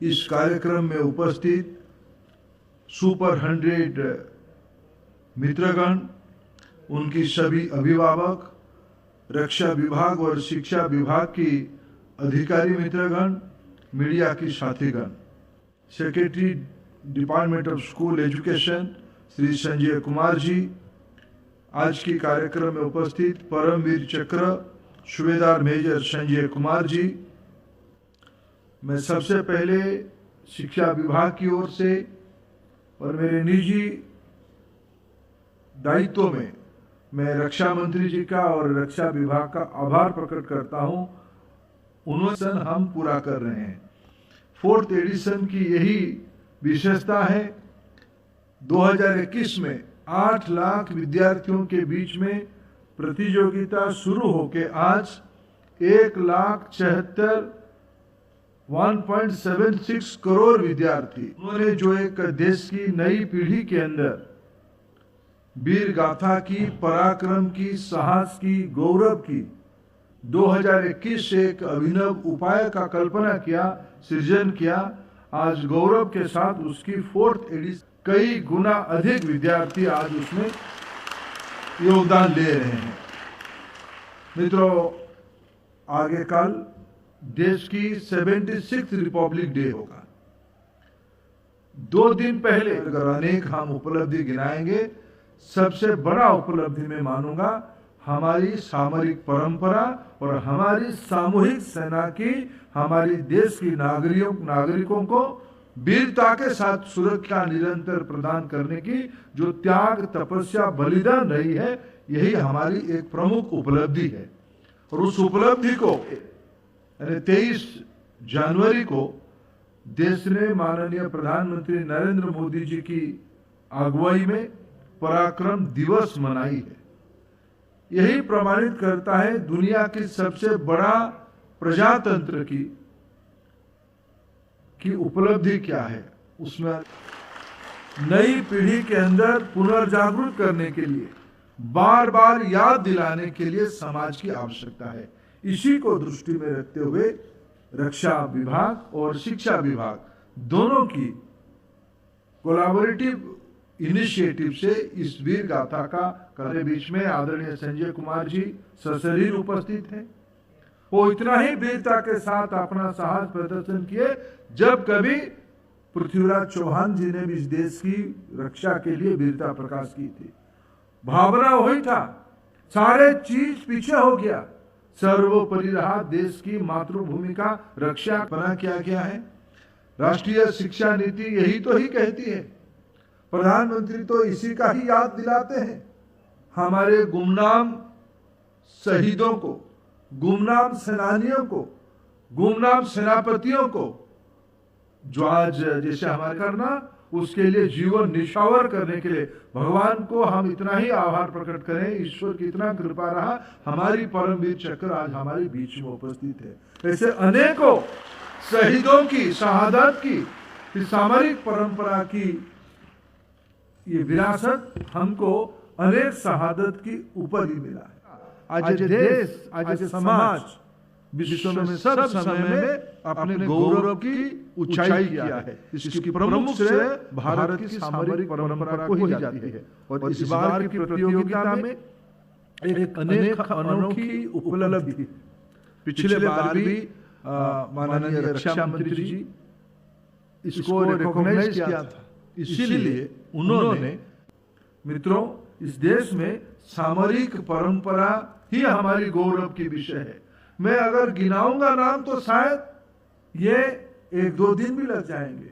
इस कार्यक्रम में उपस्थित सुपर 100 मित्रगण, उनकी सभी अभिभावक, रक्षा विभाग और शिक्षा विभाग की अधिकारी मित्रगण, मीडिया की साथीगण, secretary department of school education Shri Sanjay Kumar ji, आज की कार्यक्रम में उपस्थित परमवीर चक्र सूबेदार मेजर संजय कुमार जी, मैं सबसे पहले शिक्षा विभाग की ओर से और मेरे निजी दायित्व में मैं रक्षा मंत्री जी का और रक्षा विभाग का आभार प्रकट करता हूं। उन्होंने हम पूरा कर रहे हैं। 4th एडिशन की यही विशेषता है। 2021 में 8 लाख विद्यार्थियों के बीच में प्रतियोगिता शुरू होकर आज 1,76 करोड़ विद्यार्थी, उन्होंने जो एक देश की नई पीढ़ी के अंदर वीर गाथा की, पराक्रम की, साहस की, गौरव की 2021 से एक अभिनव उपाय का कल्पना किया, सृजन किया। आज गौरव के साथ उसकी 4th एडिशन कई गुना अधिक विद्यार्थी आज उसमें योगदान दे रहे हैं। मित्रों, आगे कल देश की 76th रिपब्लिक डे होगा। 2 दिन पहले अगर अनेक हम उपलब्धि गिनाएंगे, सबसे बड़ा उपलब्धि मैं मानूंगा हमारी सामरिक परंपरा और हमारी सामूहिक सेना की, हमारी देश की नागरिकों को वीरता के साथ सुरक्षा निरंतर प्रदान करने की जो त्याग, तपस्या, बलिदान रही है, यही हमारी एक प्रमुख उपलब्धि है। और उस उपलब्धि को 23 जनवरी को देश ने माननीय प्रधानमंत्री नरेंद्र मोदी जी की अगुवाई में पराक्रम दिवस मनाई है। यही प्रमाणित करता है दुनिया की सबसे बड़ा प्रजातंत्र की उपलब्धि क्या है। उसमें नई पीढ़ी के अंदर पुनर्जागरूक करने के लिए, बार बार याद दिलाने के लिए समाज की आवश्यकता है। इसी को दृष्टि में रखते हुए रक्षा विभाग और शिक्षा विभाग दोनों की कोलैबोरेटिव इनिशिएटिव से इस वीर गाथा का कार्य बीच में आदरणीय संजय कुमार जी सशरीर उपस्थित हैं। वो इतना ही वीरता के साथ अपना साहस प्रदर्शन किए जब कभी पृथ्वीराज चौहान जी ने भी इस देश की रक्षा के लिए वीरता प्रकाश की थी। भावना वही था, सारे चीज पीछे हो गया, सर्वोपरि रहा देश की मातृभूमि का रक्षा बना किया गया है। राष्ट्रीय शिक्षा नीति यही तो ही कहती है। प्रधानमंत्री तो इसी का ही याद दिलाते हैं। हमारे गुमनाम शहीदों को, गुमनाम सेनानियों को, गुमनाम सेनापतियों को जो आज जैसे हमारे करना, उसके लिए जीवन निछावर करने के लिए भगवान को हम इतना ही आभार प्रकट करें। ईश्वर की इतना कृपा रहा, हमारी परमवीर चक्र आज हमारे बीच में उपस्थित है। ऐसे अनेकों शहीदों की शहादत की सामरिक परंपरा की ये विरासत हमको अनेक शहादत की ऊपर ही मिला है। आज देश, आज समाज विश्व में सब समय में अपने गौरव की ऊंचाई किया है। इसकी प्रमुख श्रेय भारत की सामरिक परंपरा को ही जाती है। और इस बार की प्रतियोगिता में एक अनेक अनोखी उपलब्धि, पिछले बार भी माननीय रक्षा मंत्री जी इसको रिकॉग्नाइज किया था। इसीलिए उन्होंने, मित्रों, इस देश में सामरिक परंपरा ही हमारी गौरव की विषय है। मैं अगर गिनाऊंगा नाम तो शायद ये 1-2 दिन भी लग जाएंगे।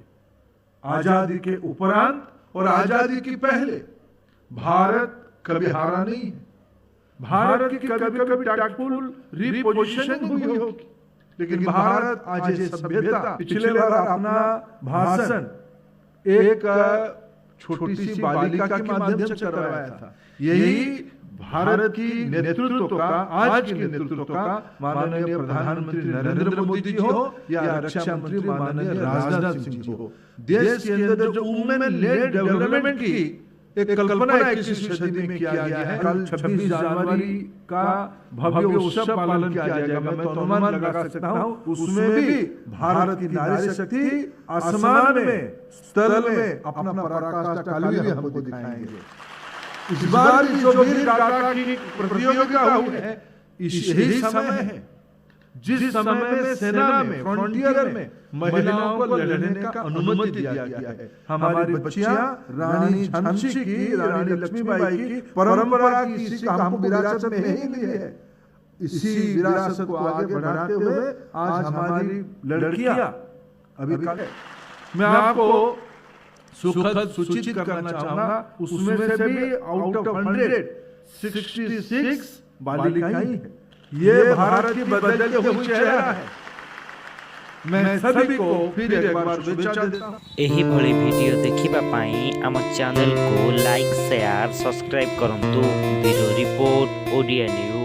आजादी के उपरांत और आजादी के पहले भारत कभी हारा नहीं है। भारत की कभी टैक्टफुल रीपोजिशनिंग हुई होगी, लेकिन भारत आज ये सभ्यता, पिछले बार अपना भाषण एक छोटी सी बालिका के माध्यम से करवाया था। यही भारत की नेतृत्व का, आज के नेतृत्व का माननीय प्रधानमंत्री नरेंद्र मोदी जी हो या रक्षा मंत्री माननीय राजनाथ सिंह जी हो, देश के अंदर जो वुमेन लेड डेवलपमेंट की एक कल्पना 21वीं सदी में किया गया है। कल 26 जनवरी का भव्य उत्सव पालन किया जाएगा। मैं तो अनुमान लगा सकता हूँ उसमें भी भारत की नारी शक्ति आसमान में, स्थल में अपना पराकाष्ठा कालवी हमको दिखाएंगे। इस बार की जो वीर गाथा की प्रतियोगिता हुई है, यही समय है जिस समय में सेना में, फ्रंटियर में महिलाओं को लड़ने का अनुमति दिया गया है। हमारी बच्चियां रानी झांसी की, रानी लक्ष्मीबाई की परंपरा की इसी का हमको विरासत में ही ली है। इसी विरासत को आगे बढ़ाते हुए आज हमारी लड़कियां अभी मैं आपको सुखद सूचित करना चाहूंगा, उसमें से भी आउट ऑफ 100 66 बालिकाएं हैं। ये भारत की बदलते हुए चेहरा है। मैं सभी को फिर एक बार शुभेच्छा देता हूं। एही भली वीडियो देखिबा पाई आम चैनल को लाइक शेयर सब्सक्राइब करंतु। Bureau report Odia news.